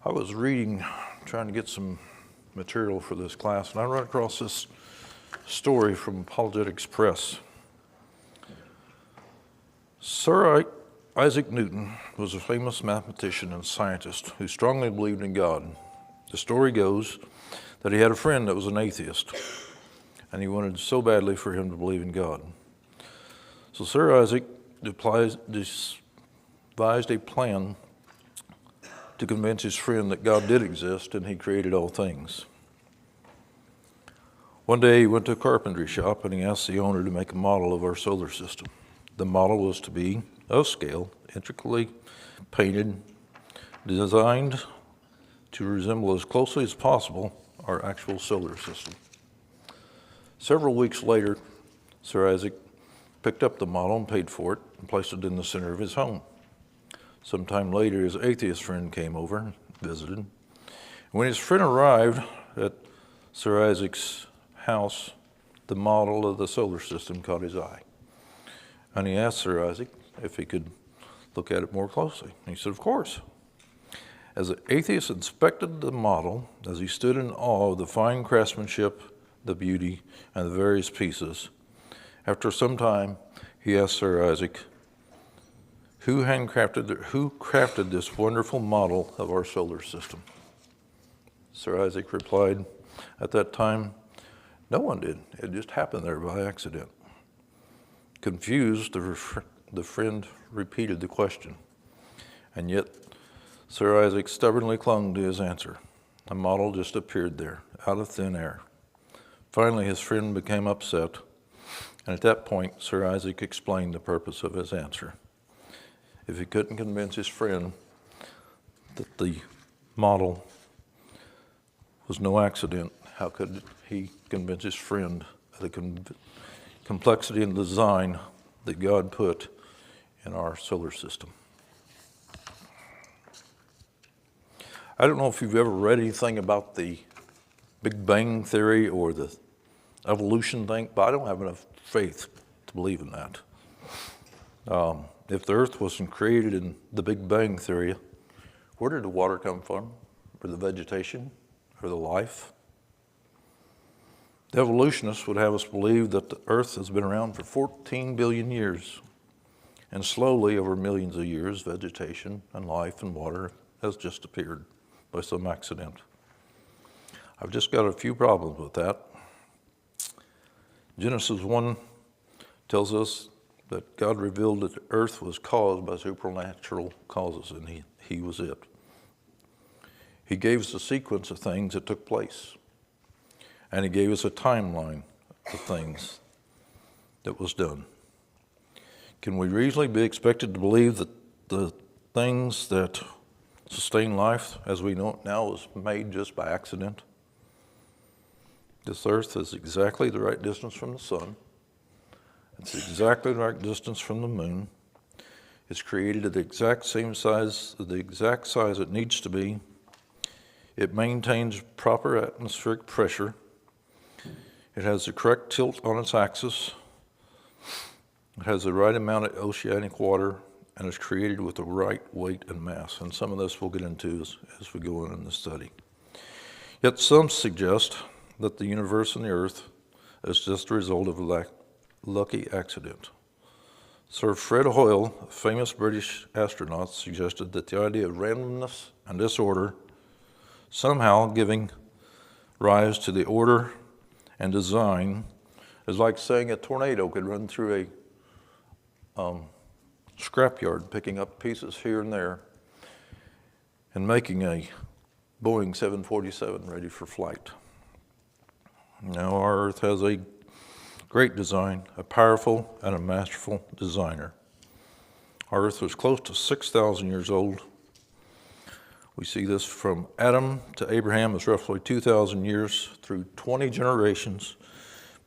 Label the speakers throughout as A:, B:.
A: I was reading, trying to get some material for this class, and I ran across this story from Apologetics Press. Sir Isaac Newton was a famous mathematician and scientist who strongly believed in God. The story goes that he had a friend that was an atheist, and he wanted so badly for him to believe in God. So Sir Isaac devised a plan to convince his friend that God did exist and he created all things. One day he went to a carpentry shop and he asked the owner to make a model of our solar system. The model was to be of scale, intricately painted, designed to resemble as closely as possible our actual solar system. Several weeks later, Sir Isaac picked up the model and paid for it and placed it in the center of his home. Sometime later, his atheist friend came over and visited. When his friend arrived at Sir Isaac's house, the model of the solar system caught his eye. And he asked Sir Isaac if he could look at it more closely. And he said, of course. As the atheist inspected the model, as he stood in awe of the fine craftsmanship, the beauty, and the various pieces, after some time, he asked Sir Isaac, who crafted this wonderful model of our solar system? Sir Isaac replied, at that time, no one did. It just happened there by accident. Confused, the friend repeated the question, and yet Sir Isaac stubbornly clung to his answer. The model just appeared there, out of thin air. Finally, his friend became upset, and at that point, Sir Isaac explained the purpose of his answer. If he couldn't convince his friend that the model was no accident, how could he convince his friend of the complexity and design that God put in our solar system? I don't know if you've ever read anything about the Big Bang Theory or the evolution thing, but I don't have enough faith to believe in that. If the earth wasn't created in the Big Bang Theory, where did the water come from? Or the vegetation? Or the life? The evolutionists would have us believe that the earth has been around for 14 billion years. And slowly, over millions of years, vegetation and life and water has just appeared by some accident. I've just got a few problems with that. Genesis 1 tells us that God revealed that the earth was caused by supernatural causes, and he was it. He gave us a sequence of things that took place, and he gave us a timeline of things that was done. Can we reasonably be expected to believe that the things that sustain life as we know it now was made just by accident? This earth is exactly the right distance from the sun. It's exactly the right distance from the moon. It's created at the exact same size, the exact size it needs to be. It maintains proper atmospheric pressure. It has the correct tilt on its axis. It has the right amount of oceanic water, and is created with the right weight and mass. And some of this we'll get into as we go on in the study. Yet some suggest that the universe and the earth is just a result of a lucky accident. Sir Fred Hoyle, a famous British astronaut, suggested that the idea of randomness and disorder somehow giving rise to the order and design is like saying a tornado could run through a scrapyard, picking up pieces here and there and making a Boeing 747 ready for flight. Now our earth has a great design, a powerful and a masterful designer. Our earth was close to 6,000 years old. We see this from Adam to Abraham is roughly 2,000 years through 20 generations,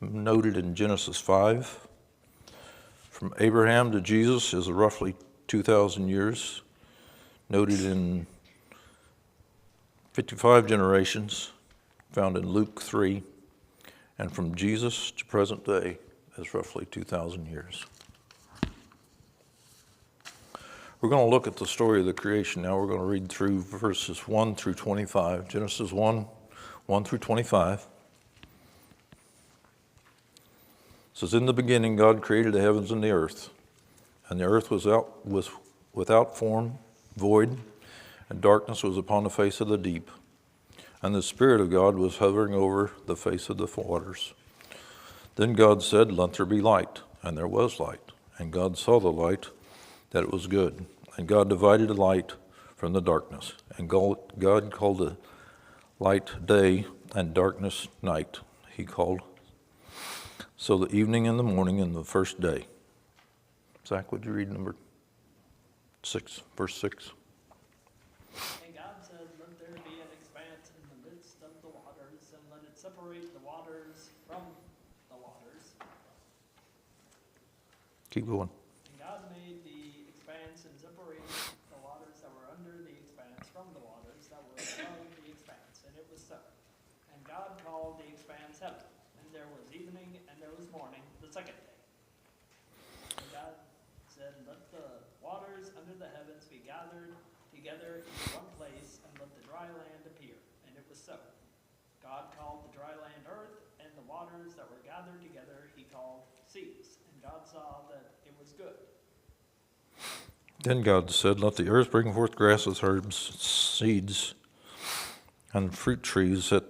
A: noted in Genesis 5. From Abraham to Jesus is roughly 2,000 years, noted in 55 generations, found in Luke 3. And from Jesus to present day is roughly 2,000 years. We're going to look at the story of the creation now. We're going to read through verses 1 through 25. Genesis 1, 1 through 25. It says, "In the beginning God created the heavens and the earth was without form, void, and darkness was upon the face of the deep. And the Spirit of God was hovering over the face of the waters. Then God said, 'Let there be light,' and there was light. And God saw the light, that it was good. And God divided the light from the darkness. And God called the light day, and darkness night. He called so the evening and the morning and the first day." Zach, would you read number 6, verse 6?
B: And God said, "Let there be an expanse in the midst of the waters, and let it separate the waters from the waters."
A: Keep going.
B: And God made the expanse and separated the waters that were under the expanse from the waters that were above the expanse, and it was so. And God called the expanse heaven, and there was evening and there was morning the second day. And God said, "Let the waters under the heavens be gathered together in one place, and let the dry land appear." And it was so. God called the dry land earth, and the waters that were gathered together he called seas. And God saw that it was good.
A: Then God said, "Let the earth bring forth grasses, herbs, seeds, and fruit trees that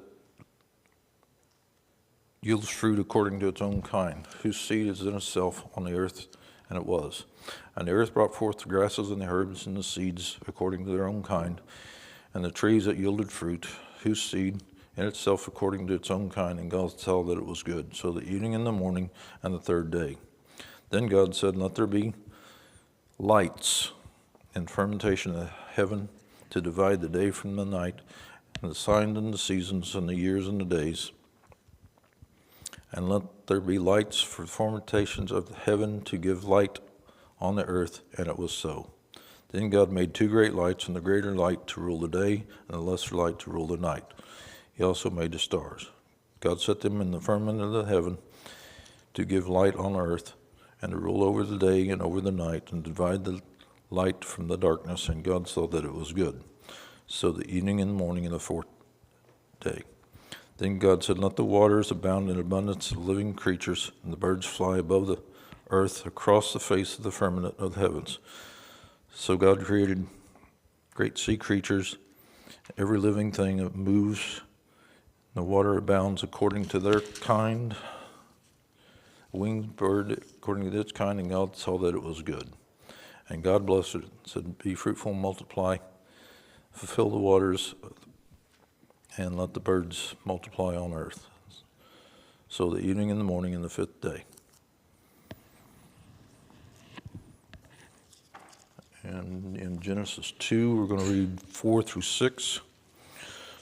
A: yields fruit according to its own kind, whose seed is in itself on the earth." And it was. And the earth brought forth the grasses and the herbs and the seeds according to their own kind, and the trees that yielded fruit, whose seed in itself according to its own kind. And God saw that it was good. So the evening and the morning and the third day. Then God said, "Let there be lights in fermentation of heaven to divide the day from the night, and the signs and the seasons and the years and the days. And let there be lights for formentations of heaven to give light on the earth," and it was so. Then God made 2 great lights, and the greater light to rule the day, and the lesser light to rule the night. He also made the stars. God set them in the firmament of the heaven to give light on earth, and to rule over the day and over the night, and divide the light from the darkness. And God saw that it was good. So the evening and the morning and the fourth day. Then God said, "Let the waters abound in abundance of living creatures, and the birds fly above the earth across the face of the firmament of the heavens." So God created great sea creatures, every living thing that moves. The water abounds according to their kind. A winged bird according to its kind, and God saw that it was good. And God blessed it, said, "Be fruitful and multiply, fulfill the waters, and let the birds multiply on earth." So the evening and the morning and the 5th day. And in Genesis 2, we're going to read 4 through 6.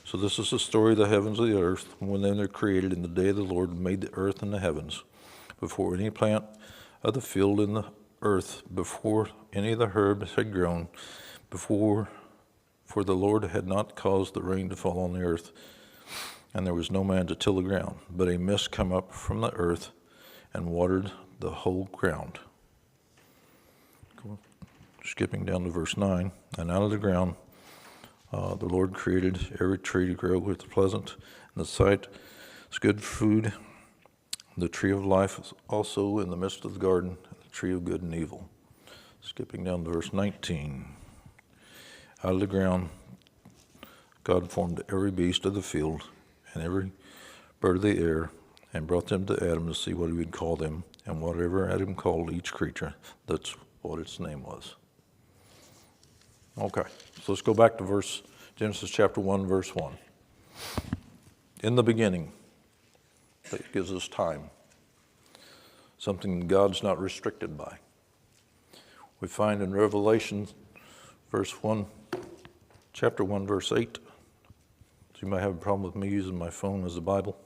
A: So this is the story of the heavens of the earth, when they were created in the day the Lord made the earth and the heavens, before any plant of the field in the earth, before any of the herbs had grown, for the Lord had not caused the rain to fall on the earth, and there was no man to till the ground. But a mist came up from the earth and watered the whole ground. Skipping down to verse 9. And out of the ground the Lord created every tree to grow with pleasant in the sight. It's good food. The tree of life is also in the midst of the garden, the tree of good and evil. Skipping down to verse 19. Out of the ground God formed every beast of the field and every bird of the air, and brought them to Adam to see what he would call them. And whatever Adam called each creature, that's what its name was. Okay, so let's go back to Genesis chapter 1, verse 1. In the beginning, that gives us time, something God's not restricted by. We find in Revelation chapter 1, verse 8. So you might have a problem with me using my phone as a Bible.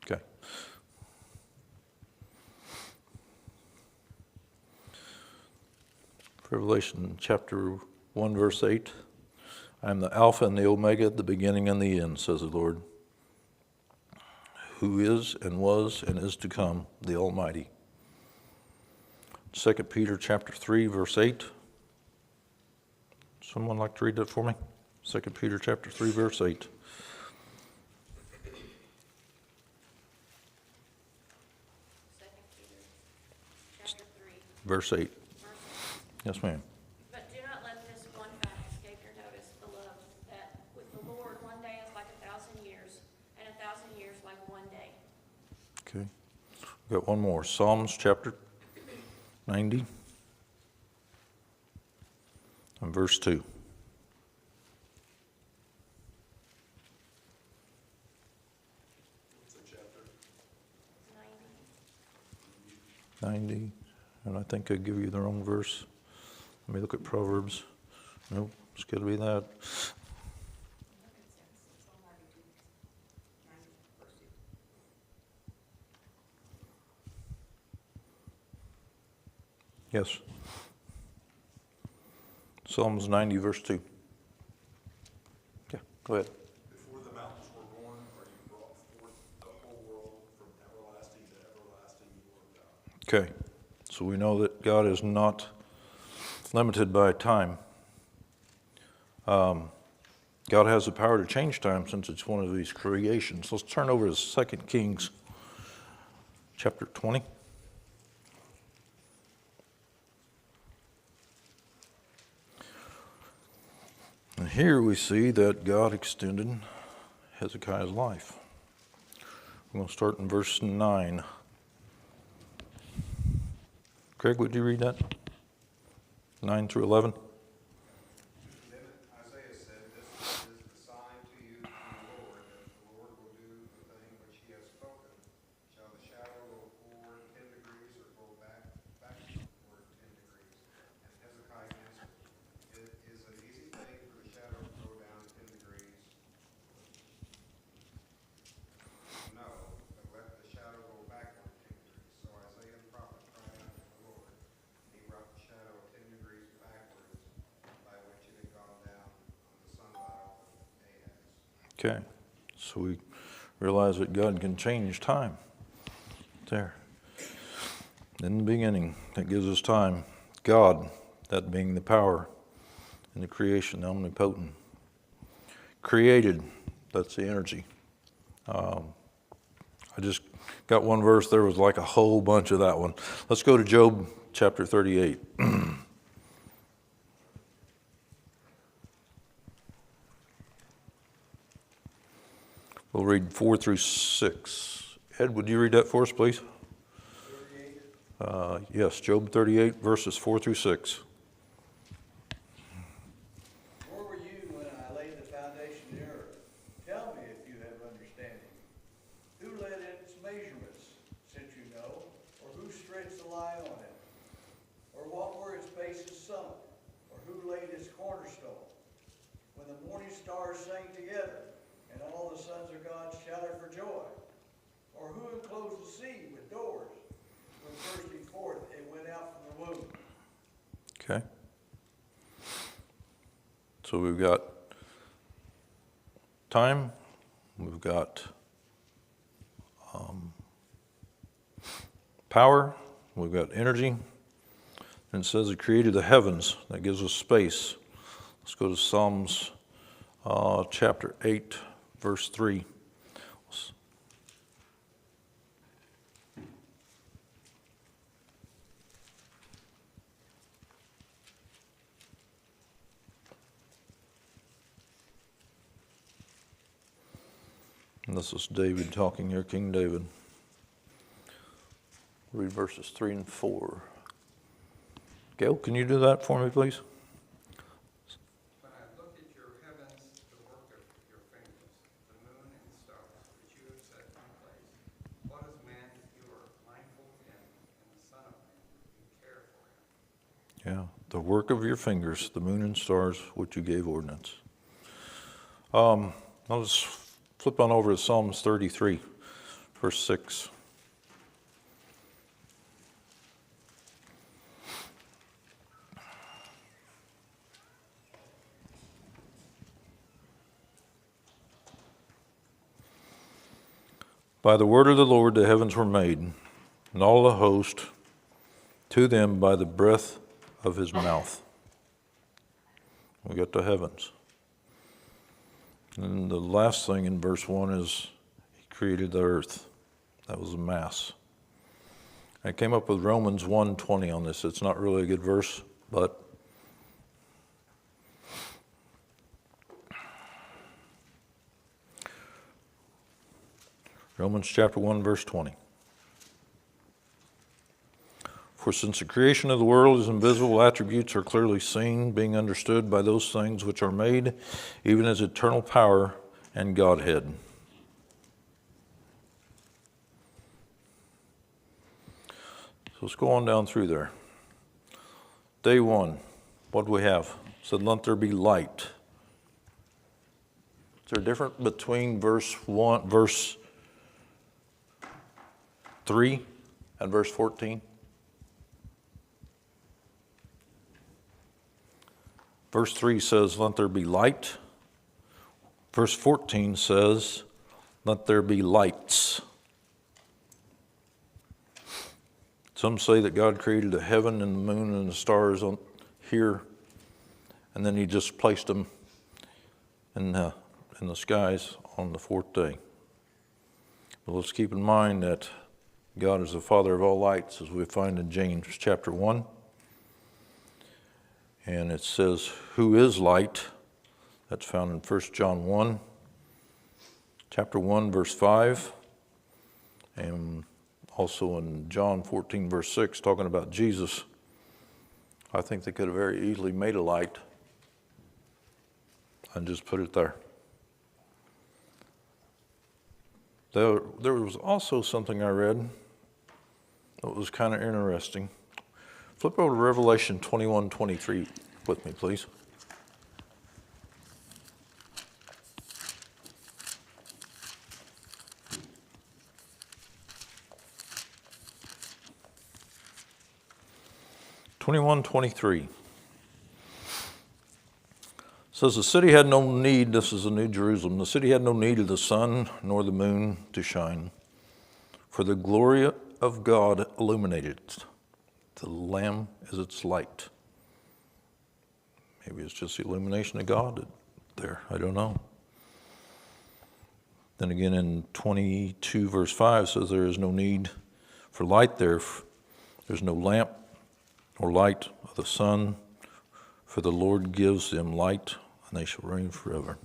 A: Okay. Revelation chapter 1, verse 8. "I am the Alpha and the Omega, the beginning and the end, says the Lord, who is and was and is to come, the Almighty. 2 Peter chapter 3, verse 8. Someone like to read that for me? 2 Peter chapter 3, verse 8.
C: Chapter 3,
A: Verse 8.
C: verse 8.
A: Yes, ma'am.
C: But do not let this one fact escape your notice, beloved, that with the Lord 1 day is like 1,000 years, and 1,000 years like 1 day.
A: Okay. We've got one more. Psalms chapter 90 and verse 2.
D: What's the chapter?
C: 90.
A: 90, and I think I give you the wrong verse. Let me look at Proverbs. Nope, it's got to be that. Yes. Psalms 90, verse 2. Yeah, go ahead.
D: Before the mountains were born, or you brought forth the whole world from everlasting to everlasting, Lord God.
A: Okay, so we know that God is not limited by time. God has the power to change time since it's one of these creations. Let's turn over to 2 Kings chapter 20. And here we see that God extended Hezekiah's life. We're going to start in verse 9. Craig, would you read that? 9 through 11.
E: Then Isaiah said, "This is the sign to you from the Lord, that the Lord will do the thing which he has spoken. Shall the shadow go forward 10 degrees or go backward 10 degrees?" And Hezekiah answered, "It is an easy thing for the shadow to go down 10 degrees. No, but let the shadow go backward 10 degrees." So Isaiah the prophet cried out to the Lord, and he brought the shadow 10 degrees backwards, by which it had gone down on the sundial of Ahaz.
A: Okay, so we realize that God can change time. There. In the beginning, that gives us time. God, that being the power in the creation, the omnipotent. Created, that's the energy. I just got one verse, there was like a whole bunch of that one. Let's go to Job chapter 38. We'll read 4 through 6. Ed, would you read that for us, please?
E: 38.
A: Yes, Job 38, verses 4 through 6.
F: Where were you when I laid the foundation of the earth? Tell me if you have understanding. Who led its measurements, since you know? Or who stretched the line on it? Or what were its bases sunk? Or who laid its cornerstone? When the morning stars sang together, and all the sons of God shouted for joy? Or who enclosed the sea with doors? When bursting forth it went out from the womb.
A: Okay. So we've got time, we've got power, we've got energy, and it says it created the heavens. That gives us space. Let's go to Psalms chapter 8, verse 3. And this is David talking here, King David. Read verses 3 and 4. Gail, can you do that for me, please?
E: When I look at your heavens, the work of your fingers, the moon and stars, which you have set in place, what is man that you are mindful of him, and the son of man that you care for him?
A: Yeah, the work of your fingers, the moon and stars, which you gave ordinance. I'll just flip on over to Psalms 33, verse 6. By the word of the Lord the heavens were made, and all the host to them by the breath of his mouth. We got the heavens. And the last thing in verse 1 is he created the earth. That was a mass. I came up with Romans 1:20 on this. It's not really a good verse, but Romans chapter 1, verse 20. For since the creation of the world, his invisible attributes are clearly seen, being understood by those things which are made, even his eternal power and Godhead. So let's go on down through there. Day 1, what do we have? It said, let there be light. Is there a difference between verse 3 and verse 14? Verse 3 says, let there be light. Verse 14 says, let there be lights. Some say that God created the heaven and the moon and the stars on here, and then he just placed them in the skies on the fourth day. But let's keep in mind that God is the Father of all lights, as we find in James chapter 1. And it says, who is light? That's found in 1 John 1, chapter 1, verse 5. And also in John 14, verse 6, talking about Jesus. I think they could have very easily made a light and just put it there. There was also something I read that was kind of interesting. Flip over to Revelation 21:23 with me, please. Says the city had no need, this is the New Jerusalem, the city had no need of the sun nor the moon to shine, for the glory of God illuminated it. The Lamb is its light. Maybe it's just the illumination of God there. I don't know. Then again in 22 verse 5 says there is no need for light there. There's no lamp or light of the sun, for the Lord gives them light, and they shall reign forever.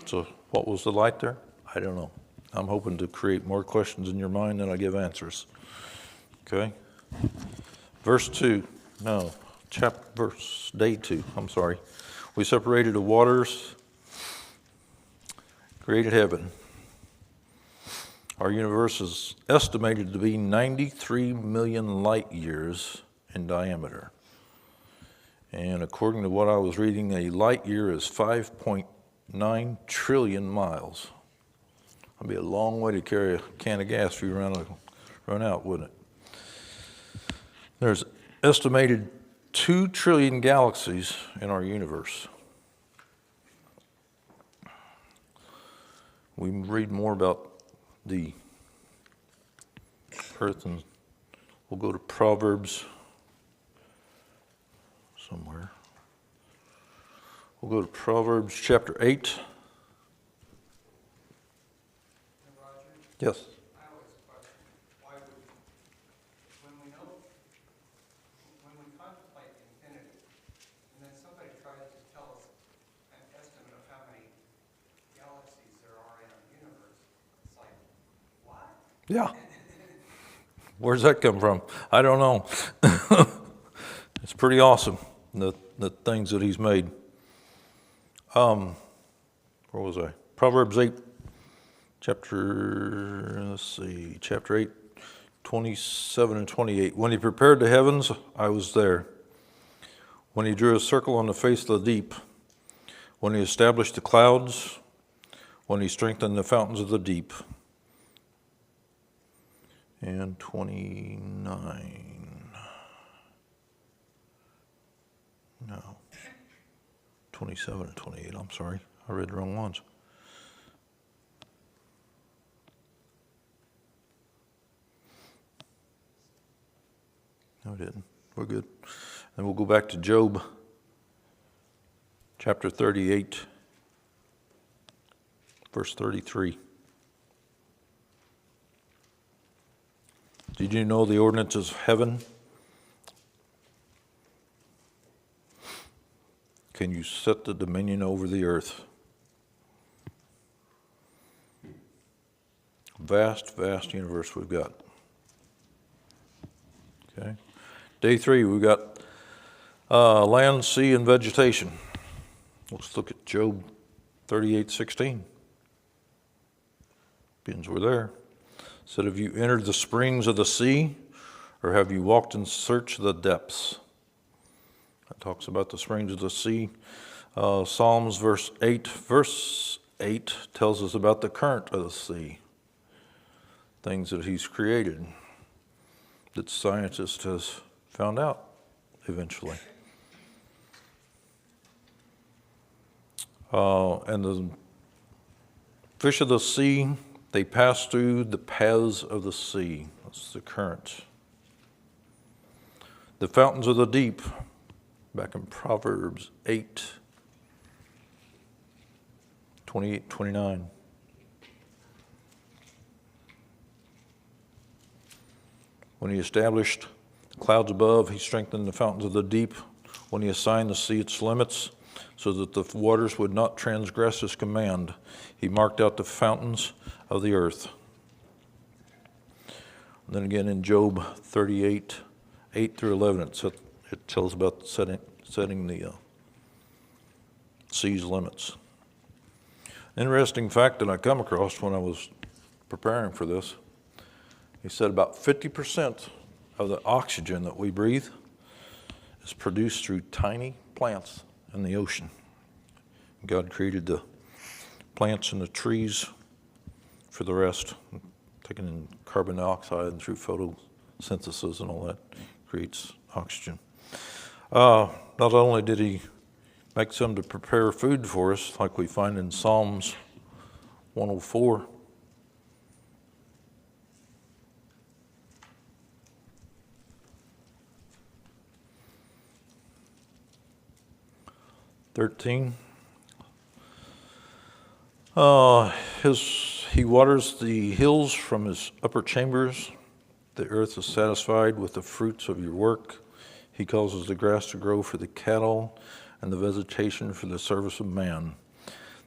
A: So what was the light there? I don't know. I'm hoping to create more questions in your mind than I give answers. Okay? Verse 2. No. Day 2. I'm sorry. We separated the waters, created heaven. Our universe is estimated to be 93 million light years in diameter. And according to what I was reading, a light year is 5.9 trillion miles. That'd be a long way to carry a can of gas if you run out, wouldn't it? There's estimated 2 trillion galaxies in our universe. We read more about the earth, and we'll go to Proverbs somewhere. We'll go to Proverbs chapter 8. Yes.
E: I always question, why would, when we contemplate infinity, and then somebody tries to tell us an estimate of how many galaxies there are in our universe, it's like, what?
A: Yeah. Where's that come from? I don't know. It's pretty awesome, the things that he's made. Where was I? Proverbs 8. Chapter 8, 27 and 28. When he prepared the heavens, I was there. When he drew a circle on the face of the deep. When he established the clouds. When he strengthened the fountains of the deep. And 29. No. 27 and 28, I'm sorry. I read the wrong ones. No, we didn't. We're good. And we'll go back to Job, chapter 38, verse 33. Did you know the ordinances of heaven? Can you set the dominion over the earth? Vast, vast universe we've got. Okay. Day 3, we've got land, sea, and vegetation. Let's look at Job 38:16. Beings were there. It said, have you entered the springs of the sea, or have you walked in search of the depths? That talks about the springs of the sea. Psalms verse 8 tells us about the current of the sea. Things that he's created that scientists has found out eventually. And the fish of the sea, they pass through the paths of the sea. That's the current. The fountains of the deep, back in Proverbs 8:28-29. When he established the clouds above, he strengthened the fountains of the deep. When he assigned the sea its limits, so that the waters would not transgress his command, he marked out the fountains of the earth. And then again in Job 38:8-11, it tells about setting the sea's limits. Interesting fact that I come across when I was preparing for this. He said about 50% of the oxygen that we breathe is produced through tiny plants in the ocean. God created the plants and the trees for the rest, taking in carbon dioxide and through photosynthesis and all that creates oxygen. Not only did he make some to prepare food for us, like we find in Psalms 104, he waters the hills from his upper chambers. The earth is satisfied with the fruits of your work. He causes the grass to grow for the cattle and the vegetation for the service of man,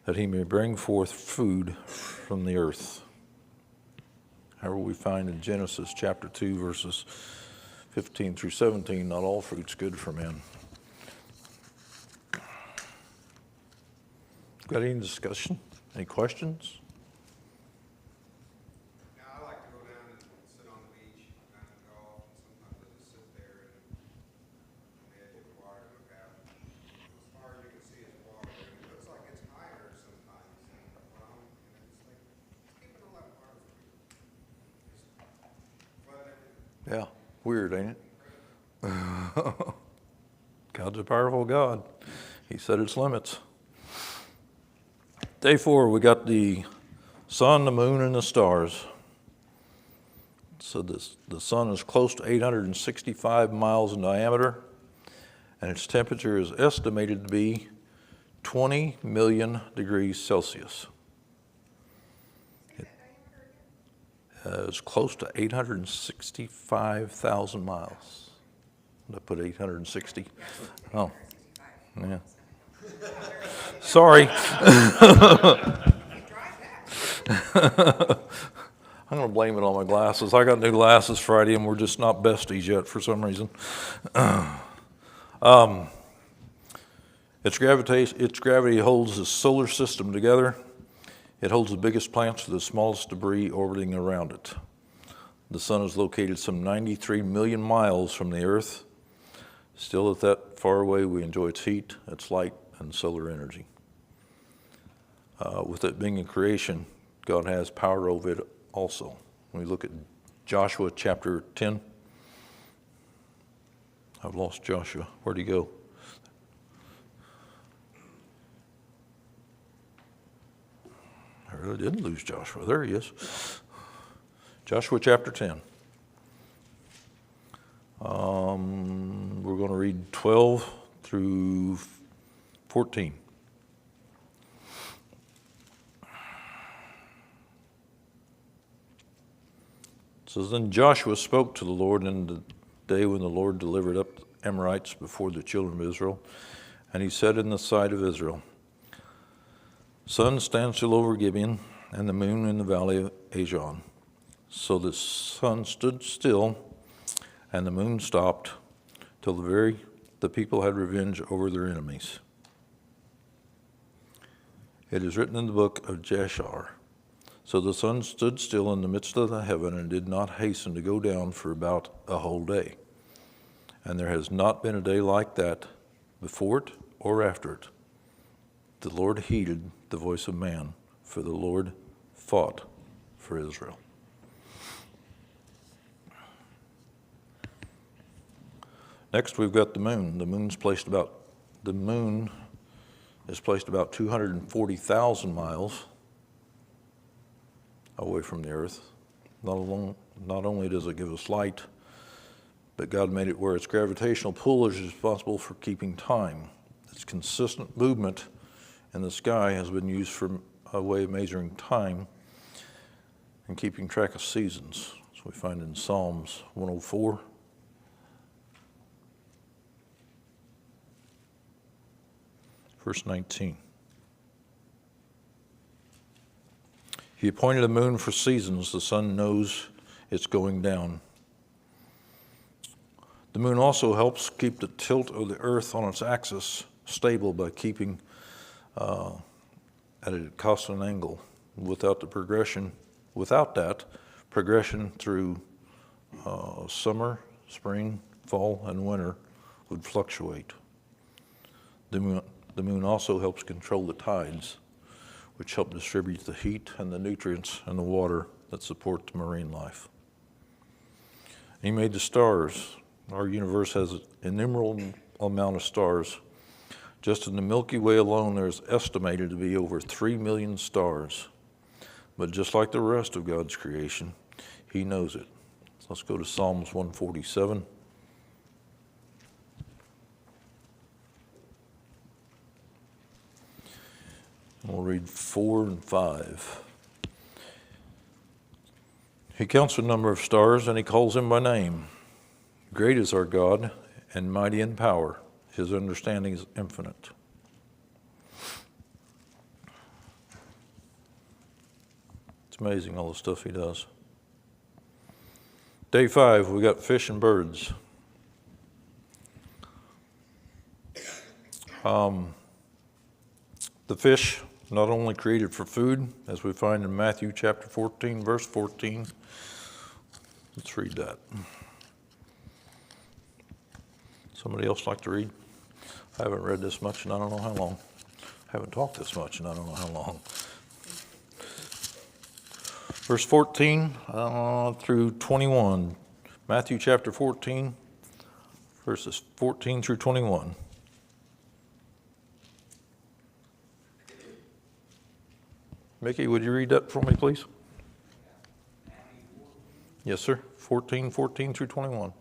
A: that he may bring forth food from the earth. However, we find in Genesis chapter 2, verses 15-17, not all fruit's good for man. Got any discussion? Any questions?
E: Yeah, I like to go down and sit on the beach, down and golf, and sometimes I just sit there and on the edge of the water and look out. As far as you can see is water, and it looks like it's higher sometimes than the ground, and it's like, it's keeping a lot of water from you. Just flooding it.
A: Yeah, weird, ain't it? God's a powerful God. He set its limits. Day 4, we got the sun, the moon, and the stars. So the sun is close to 865 miles in diameter, and its temperature is estimated to be 20 million degrees Celsius. It's close to 865,000 miles. Did I put 860? Oh, yeah. Sorry. I'm going to blame it on my glasses. I got new glasses Friday, and we're just not besties yet for some reason. Its gravity holds the solar system together. It holds the biggest planets to the smallest debris orbiting around it. The sun is located some 93 million miles from the Earth. Still at that far away, we enjoy its heat, its light, and solar energy. With it being a creation, God has power over it also. When we look at Joshua chapter 10, I've lost Joshua. Where'd he go? I really didn't lose Joshua. There he is. Joshua chapter 10. We're going to read 12 through 14. It says, Then Joshua spoke to the Lord in the day when the Lord delivered up the Amorites before the children of Israel. And he said in the sight of Israel, Sun, stand still over Gibeon, and the moon in the valley of Ajon. So the sun stood still, and the moon stopped, till the people had revenge over their enemies. It is written in the book of Jashar. So the sun stood still in the midst of the heaven, and did not hasten to go down for about a whole day. And there has not been a day like that before it or after it. The Lord heeded the voice of man, for the Lord fought for Israel. Next, we've got the moon. The moon is placed about 240,000 miles away from the earth. Not only does it give us light, but God made it where its gravitational pull is responsible for keeping time. Its consistent movement in the sky has been used for a way of measuring time and keeping track of seasons, as we find in Psalms 104. Verse 19. He appointed a moon for seasons. The sun knows it's going down. The moon also helps keep the tilt of the earth on its axis stable by keeping at a constant angle. Without that, progression through summer, spring, fall, and winter would fluctuate. The moon also helps control the tides, which help distribute the heat and the nutrients and the water that support the marine life. He made the stars. Our universe has an innumerable amount of stars. Just in the Milky Way alone, there's estimated to be over 3 million stars. But just like the rest of God's creation, He knows it. So let's go to Psalms 147. We'll read 4 and 5. He counts the number of stars, and He calls them by name. Great is our God, and mighty in power. His understanding is infinite. It's amazing all the stuff He does. Day 5, we got fish and birds. The fish, not only created for food, as we find in Matthew chapter 14, verse 14. Let's read that. Somebody else like to read? I haven't read this much and I don't know how long. I haven't talked this much and I don't know how long. Verse 14 through 21. Matthew chapter 14, verses 14 through 21. Mickey, would you read that for me, please? Yes, sir. 14 through 21.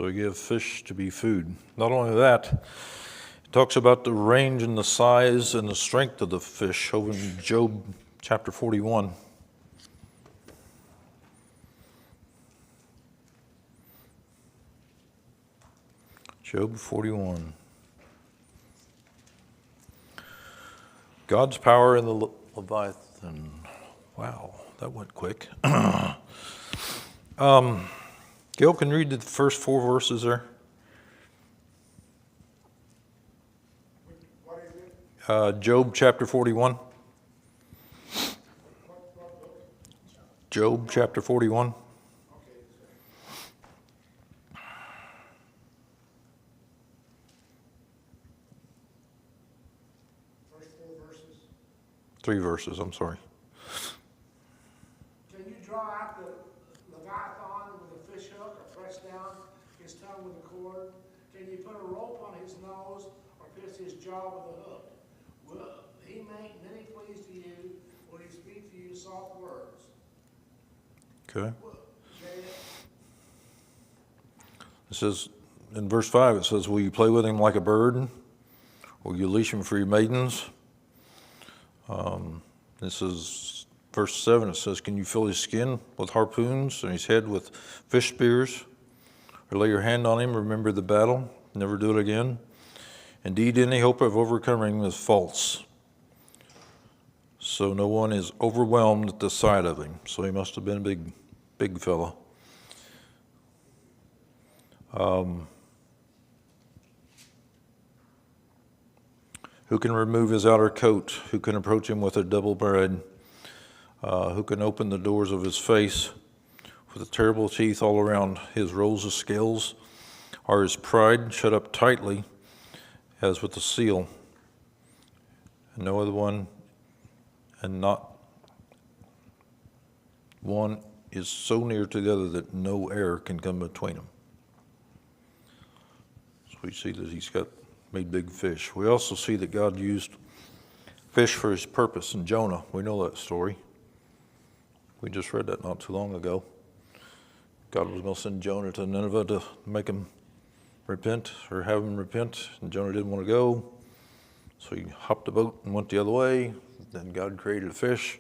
A: So he gave fish to be food. Not only that, it talks about the range and the size and the strength of the fish over in Job chapter 41. Job 41. God's power in the Leviathan. Wow, that went quick. Gail, can you read the first 4 verses there?
E: What is it?
A: Job chapter 41. Job chapter 41.
E: Okay. First 4 verses.
A: 3 verses, I'm sorry.
G: Can you draw out the Leviathan with a fish hook or press down his tongue with a cord? Can you put a rope on his nose or pierce his jaw with a hook? Will he make many pleas to you? Will he speak to you soft words?
A: Okay.
G: Say it.
A: It says, in verse 5, it says, will you play with him like a bird? Will you leash him for your maidens? This is verse 7. It says, can you fill his skin with harpoons and his head with fish spears? Or lay your hand on him, remember the battle, never do it again. Indeed, any hope of overcoming him is false. So no one is overwhelmed at the sight of him. So he must have been a big fella. Who can remove his outer coat? Who can approach him with a double bread? Who can open the doors of his face? With the terrible teeth all around his rows of scales are his pride shut up tightly as with a seal. And no other one, and not one is so near to the other that no air can come between them. So we see that he's made big fish. We also see that God used fish for his purpose in Jonah. We know that story. We just read that not too long ago. God was going to send Jonah to Nineveh to make him repent or have him repent, and Jonah didn't want to go. So he hopped a boat and went the other way. Then God created a fish,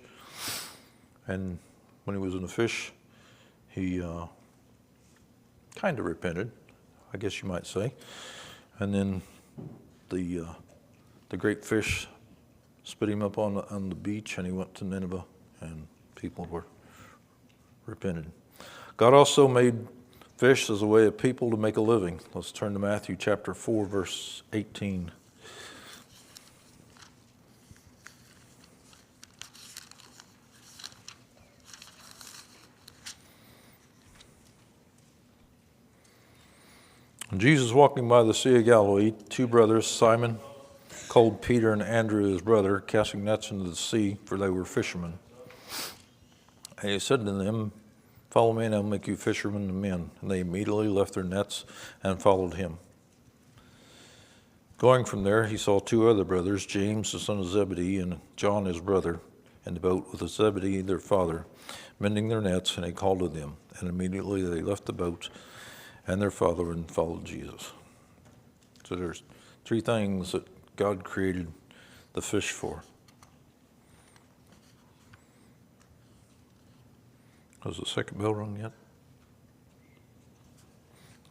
A: and when he was in the fish, he kind of repented, I guess you might say. And then the great fish spit him up on the beach, and he went to Nineveh, and people were repented. God also made fish as a way of people to make a living. Let's turn to Matthew chapter 4, verse 18. When Jesus was walking by the Sea of Galilee, 2 brothers, Simon, called Peter, and Andrew his brother, casting nets into the sea, for they were fishermen. And he said to them, follow me and I'll make you fishermen of men. And they immediately left their nets and followed him. Going from there, he saw 2 other brothers, James the son of Zebedee and John his brother, in the boat with Zebedee their father, mending their nets, and he called to them. And immediately they left the boat and their father and followed Jesus. So there's 3 things that God created the fish for. Has the second bell rung yet?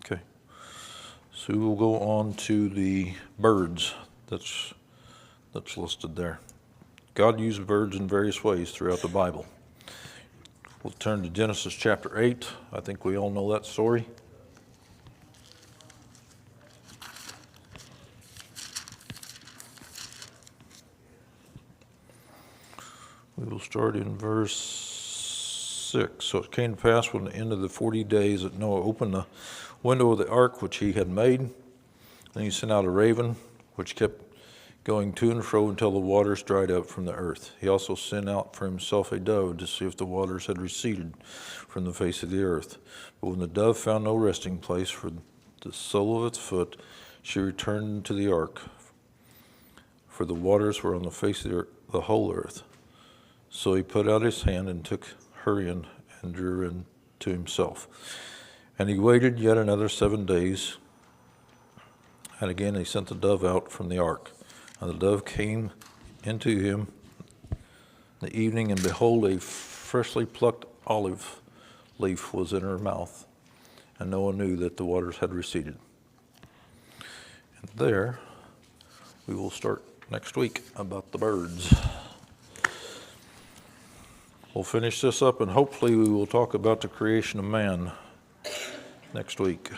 A: Okay. So we'll go on to the birds that's listed there. God used birds in various ways throughout the Bible. We'll turn to Genesis chapter 8. I think we all know that story. We will start in verse 6. So it came to pass when the end of the 40 days that Noah opened the window of the ark which he had made, and he sent out a raven, which kept going to and fro until the waters dried up from the earth. He also sent out for himself a dove to see if the waters had receded from the face of the earth. But when the dove found no resting place for the sole of its foot, she returned to the ark, for the waters were on the face of the whole earth. So he put out his hand and took her in and drew her in to himself. And he waited yet another 7 days. And again he sent the dove out from the ark. And the dove came into him in the evening, and behold, a freshly plucked olive leaf was in her mouth. And Noah knew that the waters had receded. And there, we will start next week about the birds. We'll finish this up, and hopefully we will talk about the creation of man next week.